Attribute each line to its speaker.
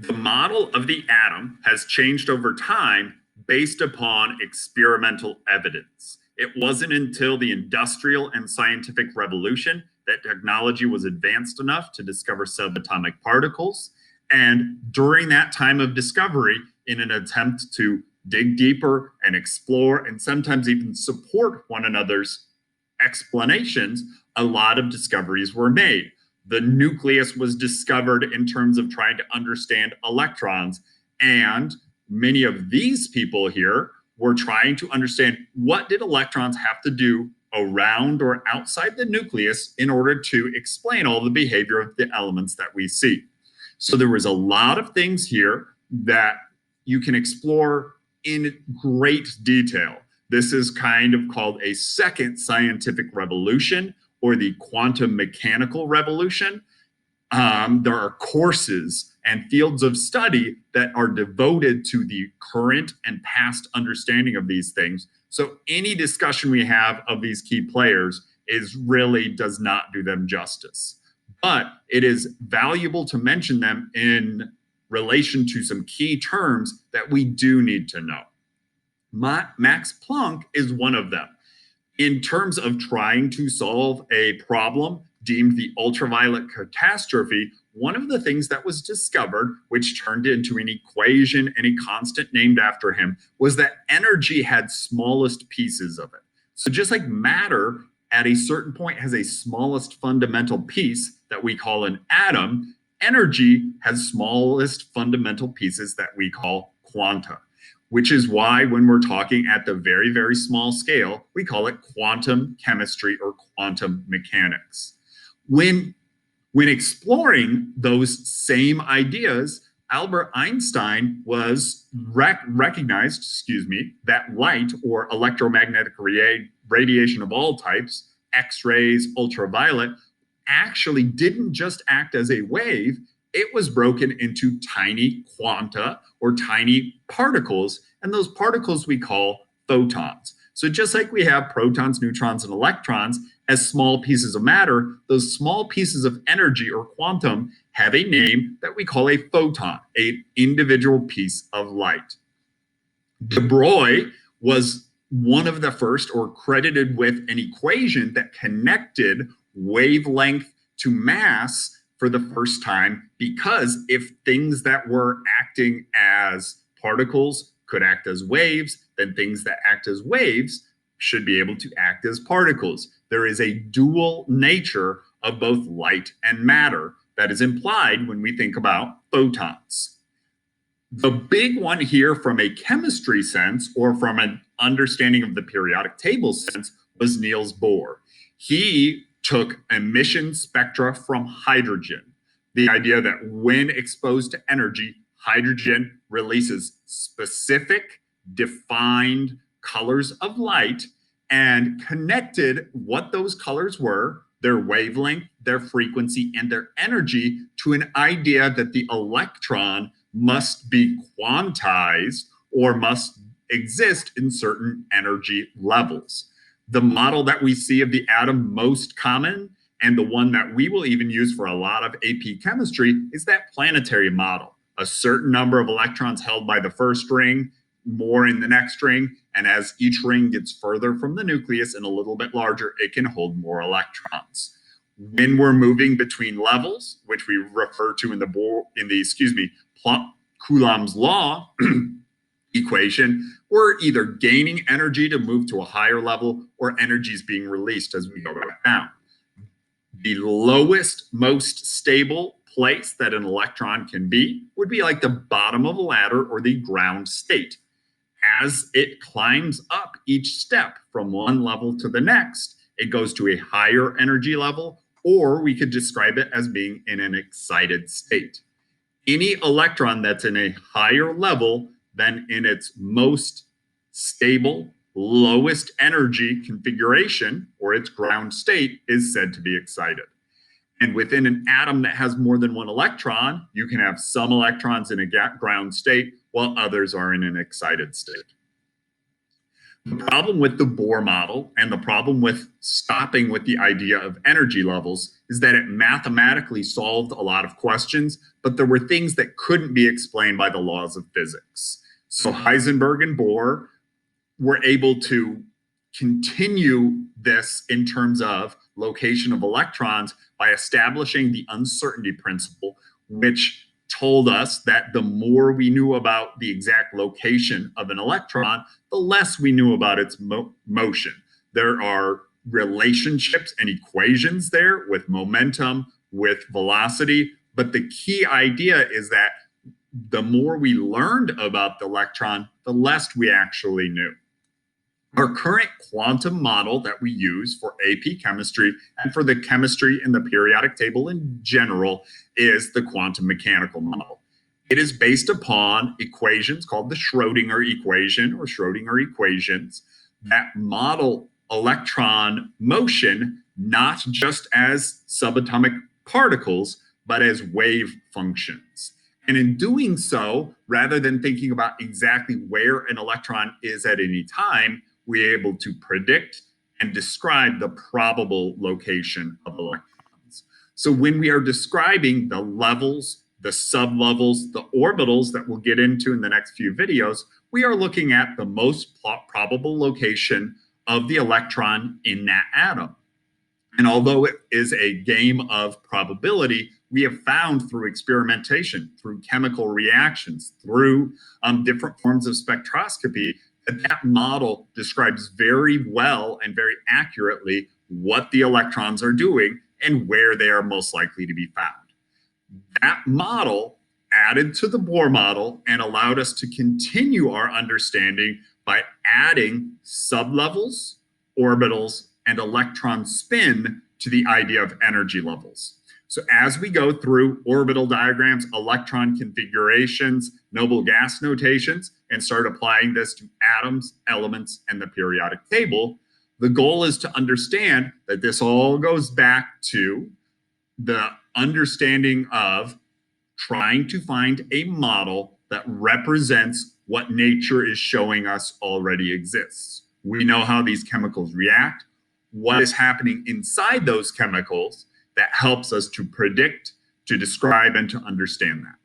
Speaker 1: The model of the atom has changed over time based upon experimental evidence. It wasn't until the industrial and scientific revolution that technology was advanced enough to discover subatomic particles. And during that time of discovery, in an attempt to dig deeper and explore and sometimes even support one another's explanations, a lot of discoveries were made. The nucleus was discovered in terms of trying to understand electrons. And many of these people here were trying to understand, what did electrons have to do around or outside the nucleus in order to explain all the behavior of the elements that we see. So there was a lot of things here that you can explore in great detail. This is kind of called a second scientific revolution, or the quantum mechanical revolution. There are courses and fields of study that are devoted to the current and past understanding of these things. So any discussion we have of these key players really does not do them justice. But it is valuable to mention them in relation to some key terms that we do need to know. Max Planck is one of them. In terms of trying to solve a problem deemed the ultraviolet catastrophe, one of the things that was discovered, which turned into an equation and a constant named after him, was that energy had smallest pieces of it. So just like matter at a certain point has a smallest fundamental piece that we call an atom, energy has smallest fundamental pieces that we call quanta, which is why when we're talking at the very, very small scale, we call it quantum chemistry or quantum mechanics. When exploring those same ideas, Albert Einstein was recognized, that light or electromagnetic radiation of all types, X-rays, ultraviolet, actually didn't just act as a wave. It was broken into tiny quanta or tiny particles, and those particles we call photons. So just like we have protons, neutrons, and electrons as small pieces of matter, those small pieces of energy or quantum have a name that we call a photon, an individual piece of light. De Broglie was one of the first, or credited with an equation that connected wavelength to mass for the first time, because if things that were acting as particles could act as waves, then things that act as waves should be able to act as particles. There is a dual nature of both light and matter that is implied when we think about photons. The big one here from a chemistry sense, or from an understanding of the periodic table sense, was Niels Bohr. He took emission spectra from hydrogen. The idea that when exposed to energy, hydrogen releases specific, defined colors of light, and connected what those colors were, their wavelength, their frequency, and their energy to an idea that the electron must be quantized or must exist in certain energy levels. The model that we see of the atom most common, and the one that we will even use for a lot of AP chemistry, is that planetary model. A certain number of electrons held by the first ring, more in the next ring, and as each ring gets further from the nucleus and a little bit larger, it can hold more electrons. When we're moving between levels, which we refer to in the Coulomb's law equation, we're either gaining energy to move to a higher level, or energy is being released as we go down. The lowest, most stable place that an electron can be would be like the bottom of a ladder, or the ground state. As it climbs up each step from one level to the next, it goes to a higher energy level, or we could describe it as being in an excited state. Any electron that's in a higher level than in its most stable, lowest energy configuration, or its ground state, is said to be excited. And within an atom that has more than one electron, you can have some electrons in a ground state while others are in an excited state. The problem with the Bohr model and the problem with stopping with the idea of energy levels is that it mathematically solved a lot of questions, but there were things that couldn't be explained by the laws of physics. So Heisenberg and Bohr were able to continue this in terms of location of electrons by establishing the uncertainty principle, which told us that the more we knew about the exact location of an electron, the less we knew about its motion. There are relationships and equations there with momentum, with velocity, but the key idea is that the more we learned about the electron, the less we actually knew. Our current quantum model that we use for AP chemistry and for the chemistry in the periodic table in general is the quantum mechanical model. It is based upon equations called the Schrodinger equation or Schrodinger equations that model electron motion not just as subatomic particles, but as wave functions. And in doing so, rather than thinking about exactly where an electron is at any time, we're able to predict and describe the probable location of electrons. So when we are describing the levels, the sublevels, the orbitals that we'll get into in the next few videos, we are looking at the most probable location of the electron in that atom. And although it is a game of probability, we have found through experimentation, through chemical reactions, through different forms of spectroscopy, that model describes very well and very accurately what the electrons are doing and where they are most likely to be found. That model added to the Bohr model and allowed us to continue our understanding by adding sublevels, orbitals, and electron spin to the idea of energy levels. So as we go through orbital diagrams, electron configurations, noble gas notations, and start applying this to atoms, elements, and the periodic table, the goal is to understand that this all goes back to the understanding of trying to find a model that represents what nature is showing us already exists. We know how these chemicals react, what is happening inside those chemicals that helps us to predict, to describe, and to understand that.